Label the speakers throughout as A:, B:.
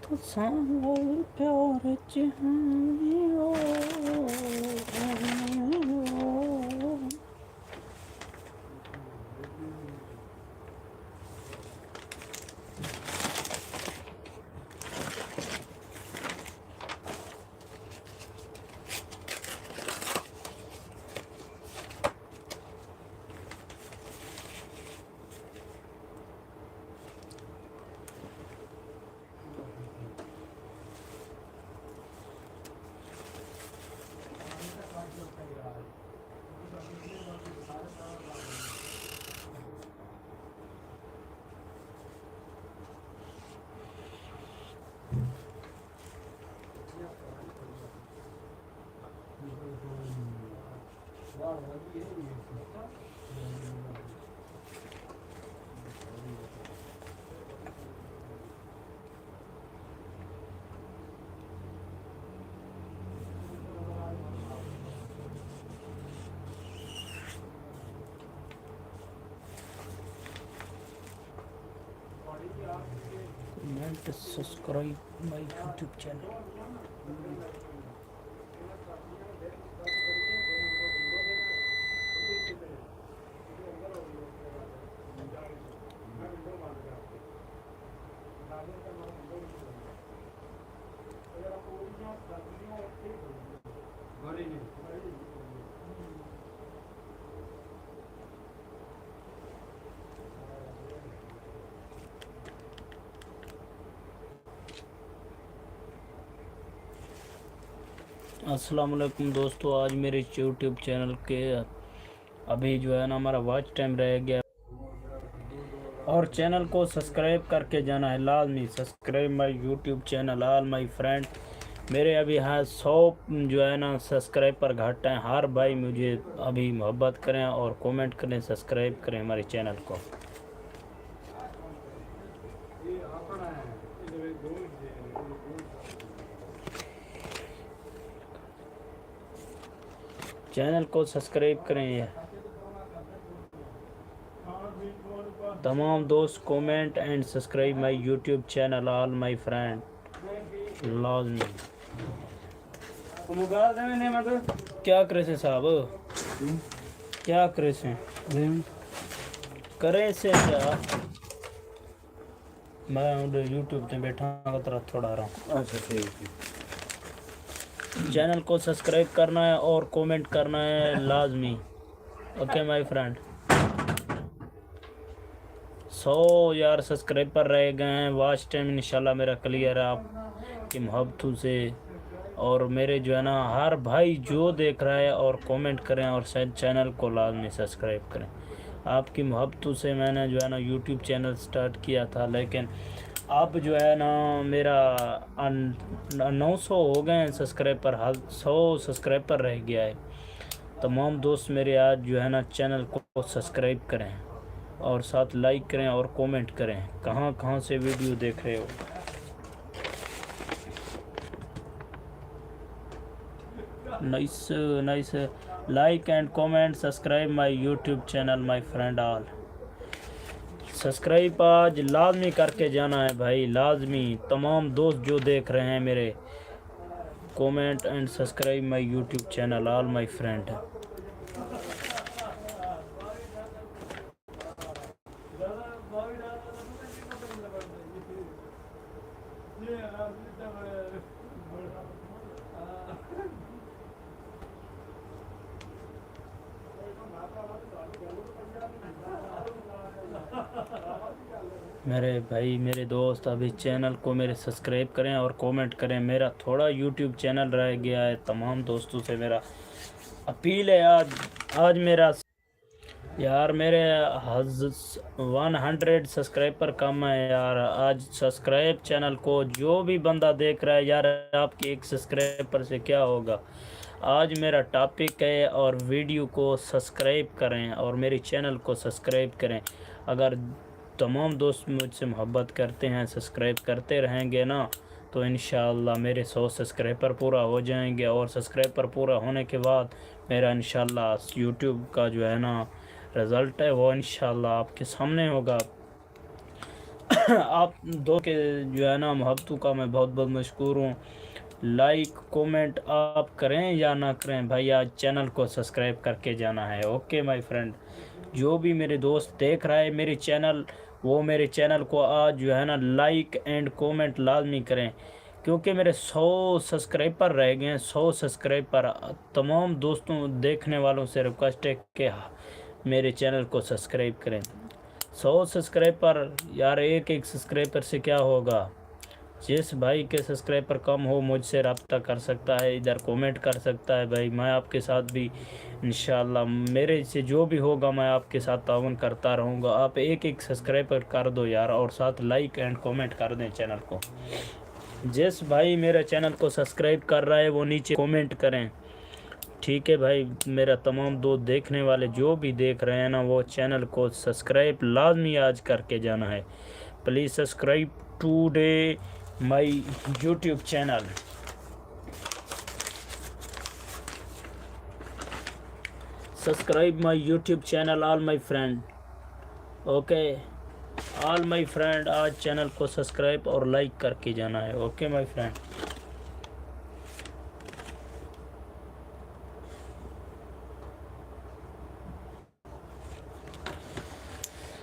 A: तो सांवल प्यार जहानियो comment subscribe my YouTube channel. अस्सलाम वालेकुम दोस्तों, आज मेरे यूट्यूब चैनल के अभी जो है ना हमारा वॉच टाइम रह गया और चैनल को सब्सक्राइब करके जाना है लाजमी। Subscribe my YouTube channel all my friend. मेरे अभी हाँ 100 जो है ना सब्सक्राइबर घट हैं। हर भाई मुझे अभी मोहब्बत करें और कमेंट करें, सब्सक्राइब करें हमारे चैनल को। चैनल को सब्सक्राइब करें तमाम दोस्त। Comment and subscribe my YouTube channel all my friend लाजमी। क्या करे से साहब, क्या करे से करे से क्या मैं यूट्यूब पे बैठा तरह थोड़ा रहा हूँ। अच्छा ठीक है। चैनल को सब्सक्राइब करना है और कमेंट करना है लाजमी। Okay my friend. 100 यार सब्सक्राइबर रह गए हैं। वॉच टाइम इंशाल्लाह मेरा क्लियर है आपकी मोहब्बतों से। और मेरे जो है ना हर भाई जो देख रहा है और कमेंट करें और चैनल को लाजमी सब्सक्राइब करें। आपकी मोहब्बतों से मैंने जो है ना यूट्यूब चैनल स्टार्ट किया था, लेकिन अब जो है ना मेरा 900 हो गए हैं सब्सक्राइबर। 100 सब्सक्राइबर रह गया है। तमाम दोस्त मेरे आज जो है ना चैनल को सब्सक्राइब करें और साथ लाइक करें और कमेंट करें। कहाँ कहाँ से वीडियो देख रहे हो। Nice nice. Like and comment, subscribe my YouTube channel my friend all. Subscribe आज लाजमी करके जाना है भाई, लाजमी। तमाम दोस्त जो देख रहे हैं मेरे, comment and subscribe my YouTube channel all my friend. मेरे भाई मेरे दोस्त अभी चैनल को मेरे सब्सक्राइब करें और कमेंट करें। मेरा थोड़ा यूट्यूब चैनल रह गया है, तमाम दोस्तों से मेरा अपील है। आज मेरा यार मेरे 100 सब्सक्राइबर कम है यार। आज सब्सक्राइब चैनल को जो भी बंदा देख रहा है यार, आपके एक सब्सक्राइबर से क्या होगा। आज मेरा टॉपिक है और वीडियो को सब्सक्राइब करें और मेरे चैनल को सब्सक्राइब करें। अगर तमाम दोस्त मुझसे मोहब्बत करते हैं, सब्सक्राइब करते रहेंगे ना, तो इंशाअल्लाह मेरे 100 सब्सक्राइबर पूरा हो जाएंगे। और सब्सक्राइबर पूरा होने के बाद मेरा इंशाअल्लाह यूट्यूब का जो है ना रिज़ल्ट है वो इंशाअल्लाह आपके सामने होगा। आप दो के जो है ना मोहब्बतों का मैं बहुत बहुत मशकूर हूँ। लाइक कमेंट आप करें या ना करें भाई, आज चैनल को सब्सक्राइब करके जाना है। ओके माय फ्रेंड, जो भी मेरे दोस्त देख रहा है मेरे चैनल, वो मेरे चैनल को आज जो है ना लाइक एंड कमेंट लाजमी करें, क्योंकि मेरे 100 सब्सक्राइबर रह गए हैं। 100 सब्सक्राइबर। तमाम दोस्तों देखने वालों से रिक्वेस्ट है कि मेरे चैनल को सब्सक्राइब करें। 100 सब्सक्राइबर यार, एक एक सब्सक्राइबर से क्या होगा। जिस भाई के सब्सक्राइबर कम हो मुझसे रब्ता कर सकता है, इधर कमेंट कर सकता है भाई। मैं आपके साथ भी इंशाल्लाह मेरे से जो भी होगा मैं आपके साथ ताउन करता रहूँगा। आप एक एक सब्सक्राइबर कर दो यार, और साथ लाइक एंड कमेंट कर दें चैनल को। जिस भाई मेरे चैनल को सब्सक्राइब कर रहा है वो नीचे कमेंट करें, ठीक है भाई। मेरा तमाम दोस्त देखने वाले जो भी देख रहे हैं ना, वो चैनल को सब्सक्राइब लाजमी आज करके जाना है। Please subscribe today my YouTube channel. Subscribe my YouTube channel all my friend. Okay all my friend, आज चैनल को सब्सक्राइब और लाइक करके जाना है। ओके माय फ्रेंड,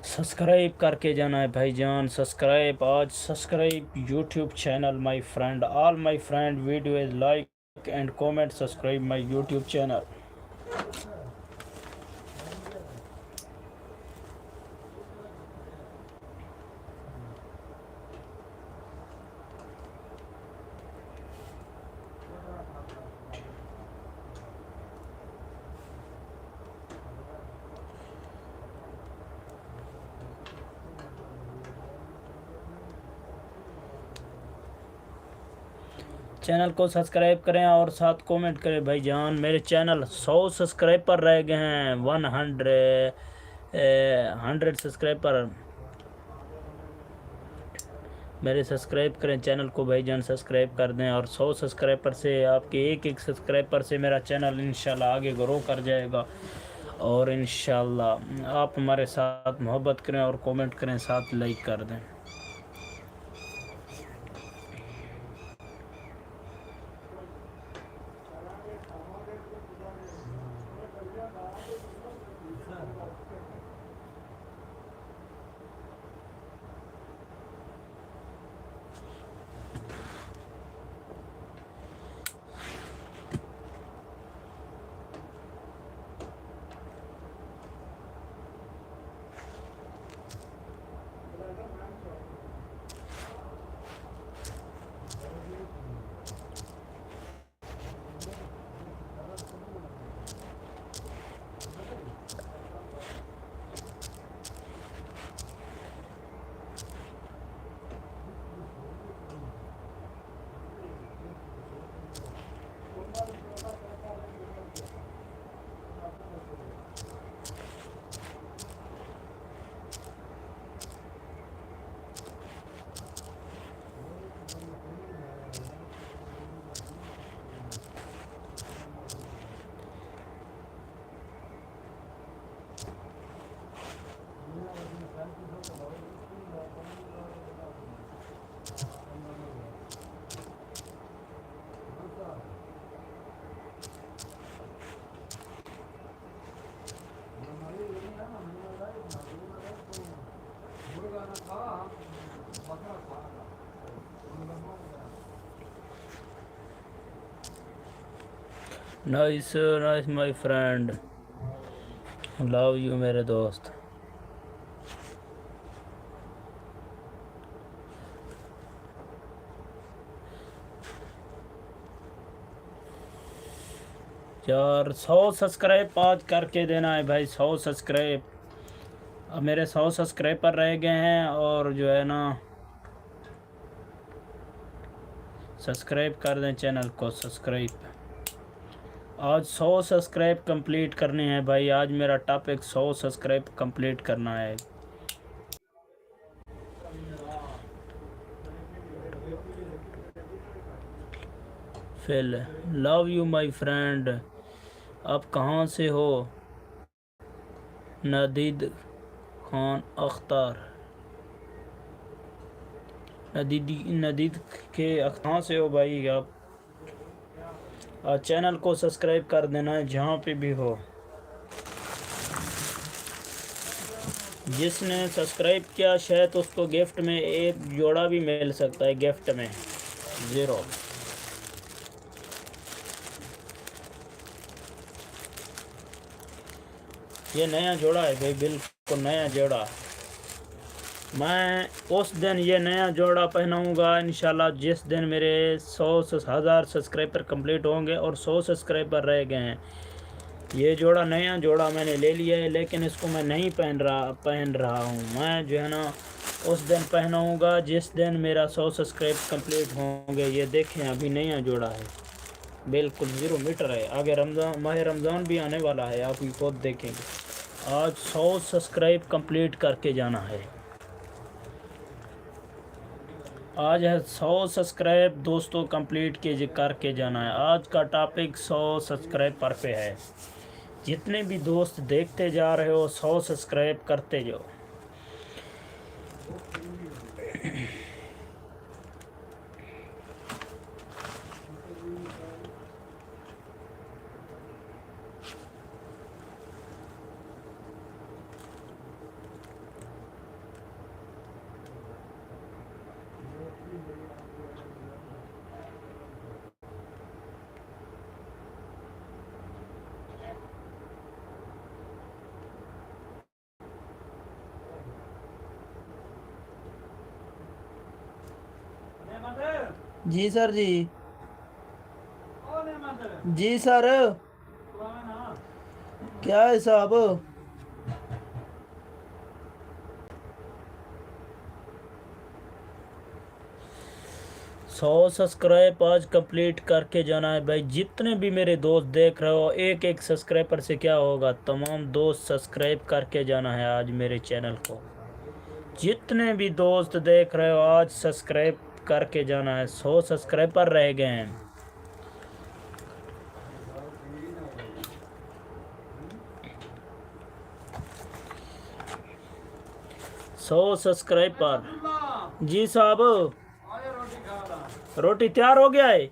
A: सब्सक्राइब करके जाना है भाईजान। सब्सक्राइब आज, subscribe YouTube channel my friend all my friend. Video is like and comment, subscribe my YouTube channel. Channel को सब्सक्राइब करें और साथ कमेंट करें भाईजान। मेरे चैनल 100 सब्सक्राइबर रह गए हैं। 100 सब्सक्राइबर मेरे सब्सक्राइब करें चैनल को भाईजान, सब्सक्राइब कर दें। और 100 सब्सक्राइबर से आपके एक एक सब्सक्राइबर से मेरा चैनल इंशाल्लाह आगे ग्रो कर जाएगा। और इंशाल्लाह आप हमारे साथ मोहब्बत करें और कमेंट करें, साथ लाइक कर दें। Nice nice my friend, love you मेरे दोस्त। यार 100 सब्सक्राइब आज करके देना है भाई, 100 सब्सक्राइब। अब मेरे 100 सब्सक्राइबर रह गए हैं, और जो है ना सब्सक्राइब कर दें चैनल को, सब्सक्राइब। आज 100 सब्सक्राइब कंप्लीट करने हैं भाई, आज मेरा टॉपिक 100 सब्सक्राइब कंप्लीट करना है। Feel love you my friend. आप कहाँ से हो? नदीद खान अख्तर। नदीद के कहाँ से हो भाई आप? चैनल को सब्सक्राइब कर देना है जहाँ पे भी हो। जिसने सब्सक्राइब किया शायद उसको गिफ्ट में एक जोड़ा भी मिल सकता है, गिफ्ट में 0। ये नया जोड़ा है भाई, बिल्कुल नया जोड़ा। मैं उस दिन ये नया जोड़ा पहनाऊंगा इंशाल्लाह जिस दिन मेरे 100,000 सब्सक्राइबर कंप्लीट होंगे और 100 सब्सक्राइबर रह गए हैं। ये जोड़ा नया जोड़ा मैंने ले लिया है, लेकिन इसको मैं नहीं पहन रहा हूँ। मैं जो है ना उस दिन पहनाऊंगा जिस दिन मेरा 100 सब्सक्राइब कंप्लीट होंगे। ये देखें अभी नया जोड़ा है, बिल्कुल 0 मीटर है। आगे माह रमज़ान भी आने वाला है, आप खुद देखेंगे। आज 100 सब्सक्राइब कंप्लीट करके जाना है। आज है 100 सब्सक्राइब दोस्तों कंप्लीट करके जाना है। आज का टॉपिक 100 सब्सक्राइब पर पे है। जितने भी दोस्त देखते जा रहे हो 100 सब्सक्राइब करते जाओ। जी सर जी, जी सर, क्या है साहब? 100 सब्सक्राइब आज कंप्लीट करके जाना है भाई। जितने भी मेरे दोस्त देख रहे हो, एक एक सब्सक्राइबर से क्या होगा, तमाम दोस्त सब्सक्राइब करके जाना है आज मेरे चैनल को। जितने भी दोस्त देख रहे हो आज सब्सक्राइब करके जाना है। 100 सब्सक्राइबर रह गए हैं। सौ सब्सक्राइबर। जी साहब, रोटी तैयार हो गया है।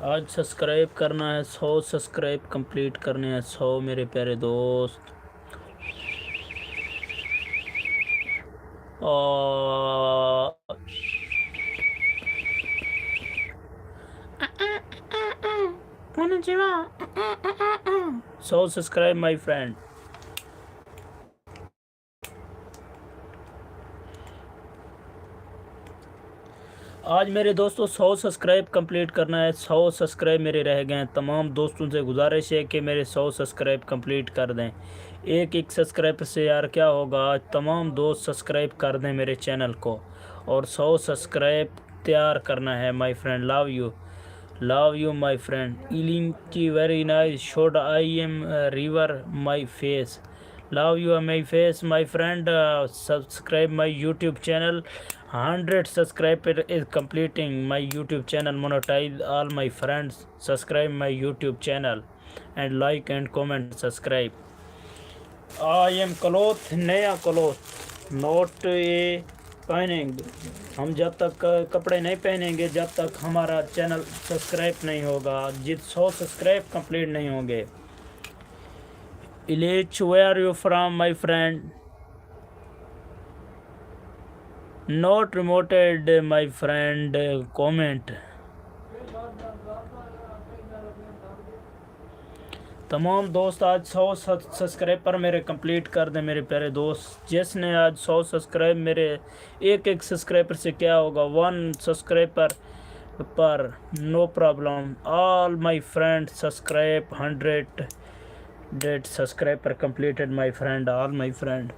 A: आज सब्सक्राइब करना है, 100 सब्सक्राइब कंप्लीट करने हैं 100 मेरे प्यारे दोस्त। और 100 सब्सक्राइब माय फ्रेंड। आज मेरे दोस्तों 100 सब्सक्राइब कंप्लीट करना है। 100 सब्सक्राइब मेरे रह गए हैं। तमाम दोस्तों से गुजारिश है कि मेरे 100 सब्सक्राइब कंप्लीट कर दें। एक एक सब्सक्राइब से यार क्या होगा, आज तमाम दोस्त सब्सक्राइब कर दें मेरे चैनल को, और 100 सब्सक्राइब तैयार करना है my friend. Love you my friend. ईलिंग की वेरी नाइस शोड I am river my face. Love you my face, my friend. Subscribe my YouTube channel. 100 subscriber is completing my YouTube channel. Monetize all my friends. Subscribe my YouTube channel and like and comment. Subscribe. I am cloth, नया cloth, not ये पहनेंगे हम जब तक कपड़े नहीं पहनेंगे, जब तक हमारा चैनल सब्सक्राइब नहीं होगा, जित 100 सब्सक्राइब कंप्लीट नहीं होंगे। Ilich, where are you from, my friend? Not remoted, my friend. Comment. तमाम दोस्त आज 100 सब्सक्राइबर मेरे कंप्लीट कर दें मेरे प्यारे दोस्त। जिसने आज 100 सब्सक्राइब, मेरे एक सब्सक्राइबर से क्या होगा, 1 सब्सक्राइबर पर no problem. All my friend subscribe 100 subscriber completed my friend, all my friend.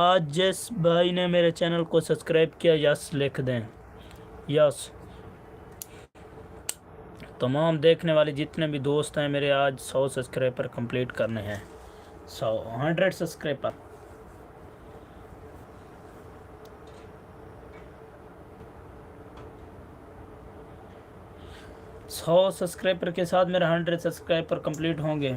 A: आज जिस भाई ने मेरे चैनल को सब्सक्राइब किया यस लिख दें, यस। तमाम देखने वाले जितने भी दोस्त हैं मेरे, आज 100 सब्सक्राइबर कंप्लीट करने हैं। 100 सब्सक्राइबर। सौ सब्सक्राइबर के साथ मेरे 100 सब्सक्राइबर कंप्लीट होंगे।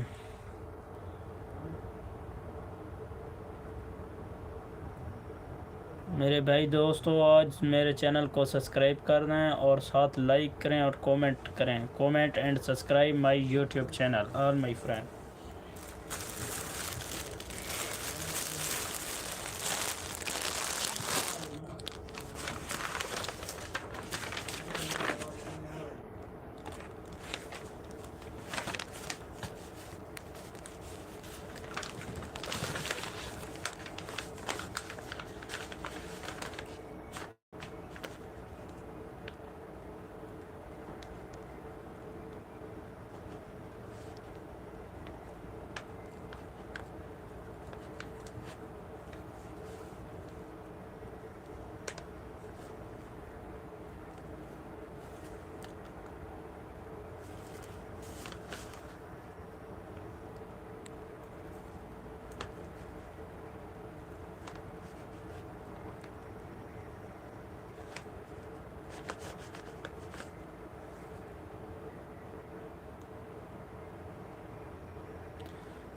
A: मेरे भाई दोस्तों, आज मेरे चैनल को सब्सक्राइब कर दें और साथ लाइक करें और कमेंट करें। Comment and subscribe my YouTube channel, all my friend.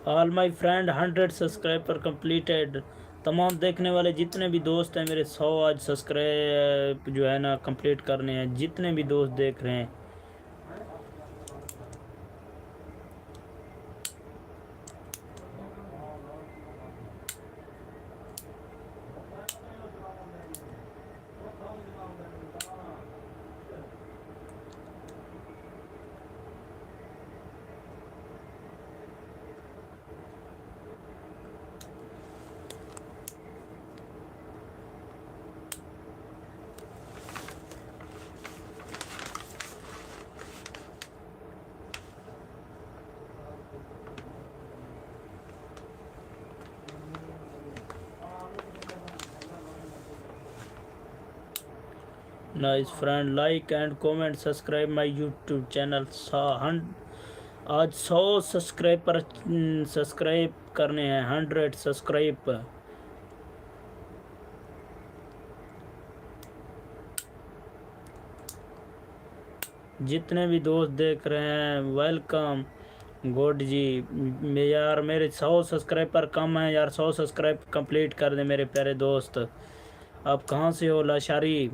A: All my friend 100 subscriber completed. तमाम देखने वाले जितने भी दोस्त हैं मेरे, 100 आज सब्सक्राइब जो है ना कंप्लीट करने हैं। जितने भी दोस्त देख रहे हैं, nice friend, like and comment, subscribe my YouTube channel. आज 100 सब्सक्राइब करने हैं, 100 सब्सक्राइब। जितने भी दोस्त देख रहे हैं वेलकम। गुड जी। यार मेरे 100 सब्सक्राइबर कम है यार, 100 सब्सक्राइब कंप्लीट कर दे मेरे प्यारे दोस्त। आप कहाँ से हो? लाशारी,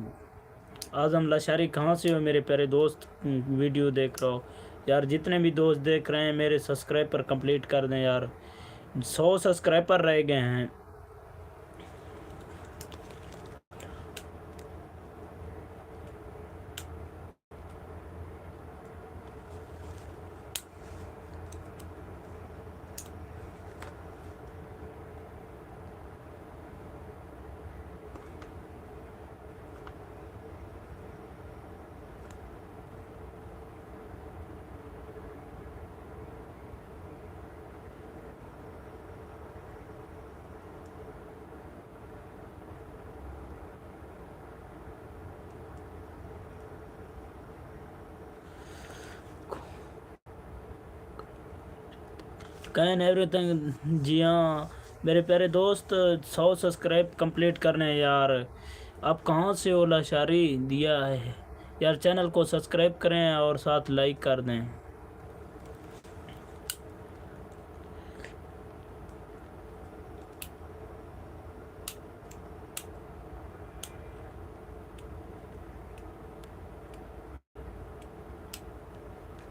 A: आज़म लाशारी कहाँ से हो मेरे प्यारे दोस्त? वीडियो देख रहे हो यार। जितने भी दोस्त देख रहे हैं मेरे, सब्सक्राइबर कंप्लीट कर दें यार। 100 सब्सक्राइबर रह गए हैं। कैन एवरीथिंग, जी हाँ मेरे प्यारे दोस्त 100 सब्सक्राइब कंप्लीट करने हैं यार। आप कहाँ से हो लाचारी दिया है यार। चैनल को सब्सक्राइब करें और साथ लाइक कर दें।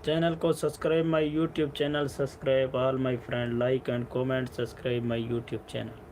A: चैनल को subscribe my YouTube channel, subscribe all my friend, like and comment, subscribe my YouTube channel.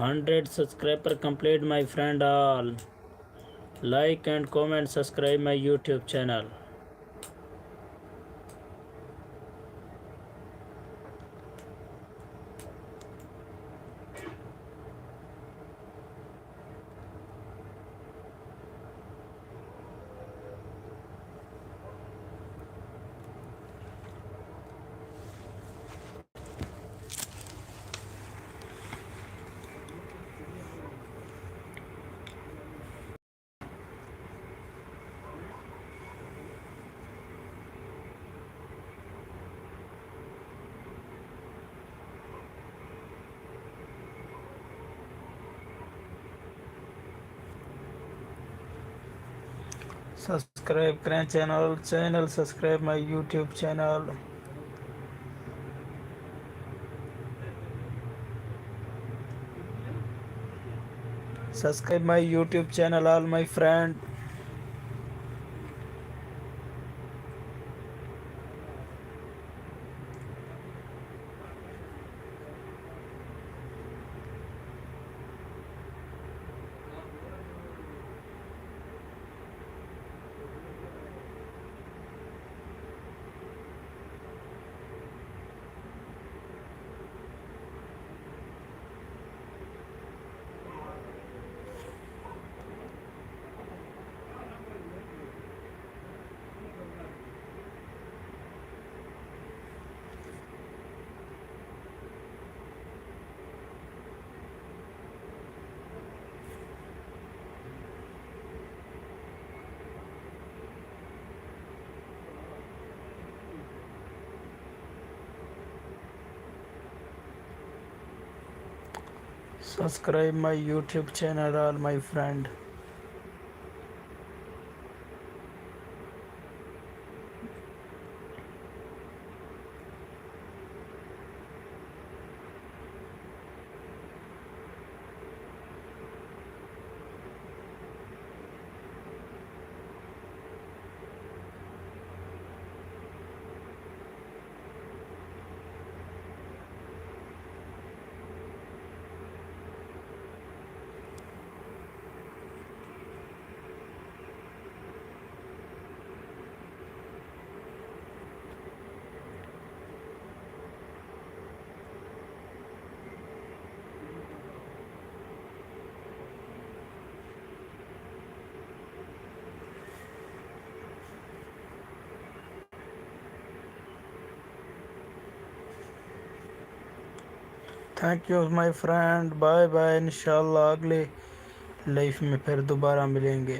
A: Hundred subscriber complete my friend all, like and comment, subscribe my YouTube channel. Subscribe करें channel subscribe my YouTube channel. Subscribe my YouTube channel all my friend. Subscribe my YouTube channel, all my friend. Thank you my friend, bye bye. इंशाल्लाह अगले life में फिर दोबारा मिलेंगे।